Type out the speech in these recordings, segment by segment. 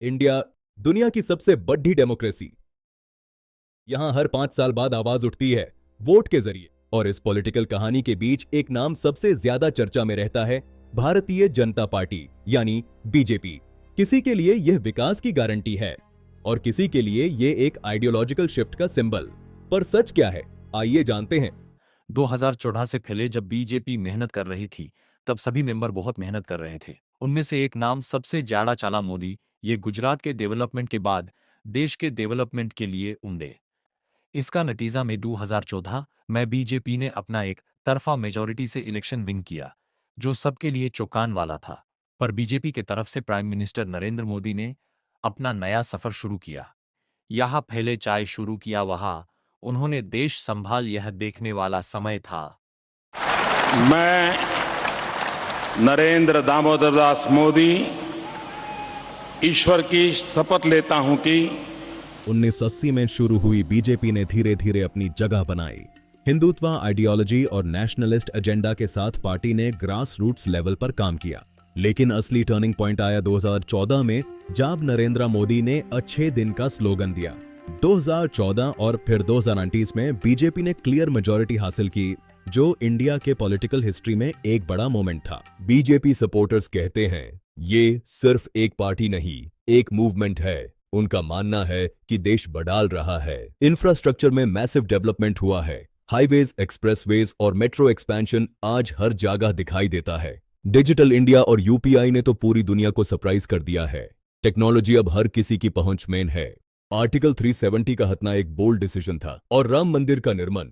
India दुनिया की सबसे बड़ी डेमोक्रेसी। यहां हर 5 साल बाद आवाज उठती है वोट के जरिए। और इस पॉलिटिकल कहानी के बीच एक नाम सबसे ज्यादा चर्चा में रहता है, भारतीय जनता पार्टी यानी बीजेपी। किसी के लिए यह विकास की गारंटी है और किसी के लिए यह एक आइडियोलॉजिकल शिफ्ट का सिंबल। पर सच क्या है, आइए जानते हैं। 2014 से पहले जब बीजेपी मेहनत कर रही थी, तब सभी मेंबर बहुत मेहनत कर रहे थे। उनमें से एक नाम सबसे ज्यादा चला, मोदी। ये गुजरात के डेवलपमेंट के बाद देश के डेवलपमेंट के लिए उमड़े। इसका नतीजा में 2014 में बीजेपी ने अपना एक तरफा मेजॉरिटी से इलेक्शन विन किया, जो सबके लिए चौंकाने वाला था। पर बीजेपी के तरफ से प्राइम मिनिस्टर नरेंद्र मोदी ने अपना नया सफर शुरू किया। यहाँ पहले चाय शुरू किया, वहां उन्होंने देश संभाल, यह देखने वाला समय था। मैं नरेंद्र दामोदर दास मोदी ईश्वर की शपथ लेता हूं कि 1980 में शुरू हुई बीजेपी ने धीरे धीरे अपनी जगह बनाई। हिंदुत्व आइडियोलॉजी और नेशनलिस्ट एजेंडा के साथ पार्टी ने ग्रास रूट्स लेवल पर काम किया। लेकिन असली टर्निंग पॉइंट आया 2014 में, जब नरेंद्र मोदी ने अच्छे दिन का स्लोगन दिया। 2014 और फिर 2019 में बीजेपी ने क्लियर मेजॉरिटी हासिल की, जो इंडिया के पॉलिटिकल हिस्ट्री में एक बड़ा मोमेंट था। बीजेपी सपोर्टर्स कहते हैं, ये सिर्फ एक पार्टी नहीं, एक मूवमेंट है। उनका मानना है कि देश बदल रहा है। इंफ्रास्ट्रक्चर में मैसिव डेवलपमेंट हुआ है। हाईवेज, एक्सप्रेसवेज और मेट्रो एक्सपेंशन आज हर जगह दिखाई देता है। डिजिटल इंडिया और यूपीआई ने तो पूरी दुनिया को सरप्राइज कर दिया है। टेक्नोलॉजी अब हर किसी की पहुंच में है। आर्टिकल 370 का हटना एक बोल्ड डिसीजन था और राम मंदिर का निर्माण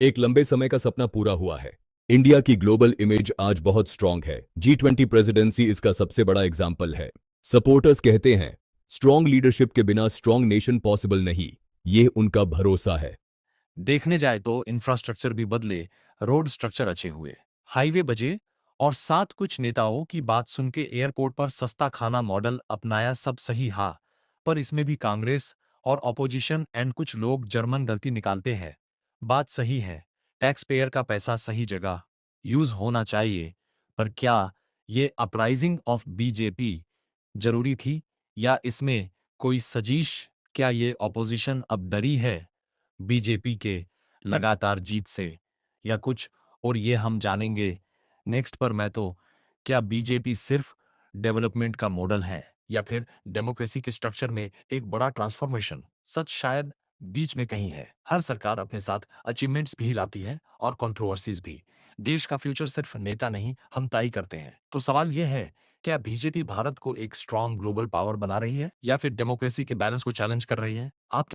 एक लंबे समय का सपना पूरा हुआ है। इंडिया की ग्लोबल इमेज आज बहुत स्ट्रांग है। G20 प्रेसिडेंसी इसका सबसे बड़ा एग्जाम्पल है। सपोर्टर्स कहते हैं, स्ट्रांग लीडरशिप के बिना स्ट्रांग नेशन पॉसिबल नहीं। ये उनका भरोसा है। देखने जाए तो इंफ्रास्ट्रक्चर भी बदले, रोड स्ट्रक्चर अच्छे हुए, हाईवे बजे, और साथ कुछ नेताओं की बात सुन के एयरपोर्ट पर सस्ता खाना मॉडल अपनाया। सब सही, हाँ। पर इसमें भी कांग्रेस और ऑपोजिशन एंड कुछ लोग जर्मन गलती निकालते हैं। बात सही है, टैक्स पेयर का पैसा सही जगह यूज होना चाहिए। पर क्या ये अपराइजिंग ऑफ बीजेपी जरूरी थी, या इसमें कोई सजीश? क्या ये ऑपोजिशन अब डरी है बीजेपी के लगातार जीत से, या कुछ और? ये हम जानेंगे नेक्स्ट। पर मैं तो, क्या बीजेपी सिर्फ डेवलपमेंट का मॉडल है, या फिर डेमोक्रेसी के स्ट्रक्चर में एक बड़ा ट्रांसफॉर्मेशन? सच शायद बीच में कहीं है। हर सरकार अपने साथ अचीवमेंट्स भी लाती है और कंट्रोवर्सीज भी। देश का फ्यूचर सिर्फ नेता नहीं, हम तय करते हैं। तो सवाल यह है, क्या बीजेपी भारत को एक स्ट्रांग ग्लोबल पावर बना रही है, या फिर डेमोक्रेसी के बैलेंस को चैलेंज कर रही है? आप